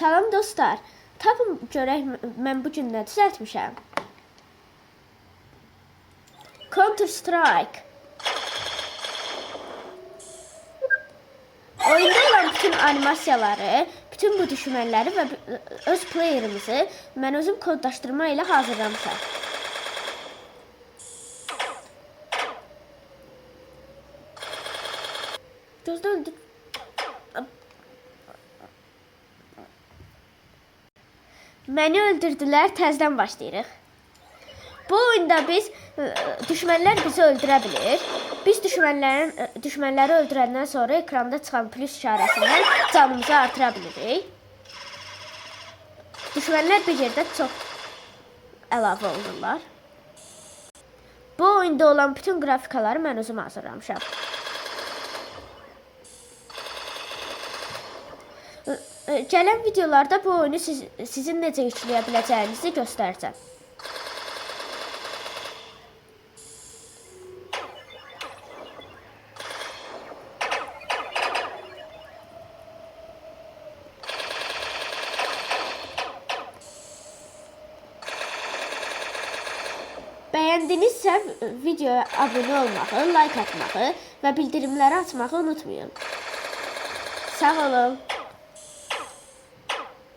Salam dostlar. Tapın görək mən bu gün nə düzəltmişəm. Counter Strike. Oyunda olan bütün animasiyaları, bütün bu düşmənləri və öz playerimizi mən özüm kodlaşdırma ilə hazırlamışam. Gözdə öldür. Məni öldürdülər, təzədən başlayırıq. Bu oyunda biz düşmənlər bizi öldürə bilir. Biz düşmənləri öldürəndən sonra ekranda çıxan plus işarəsindən canımızı artıra bilirik. Düşmənlər bir yerdə çox əlavə olurlar. Bu oyunda olan bütün qrafikaları mən özüm hazırlamışam. Gələn videolarda bu oyunu sizin necə işləyə biləcəyinizi göstərəcəm. Bəyəndinizsə videoya abunə olmağı, like atmağı və bildirimləri açmağı unutmayın. Sağ olun.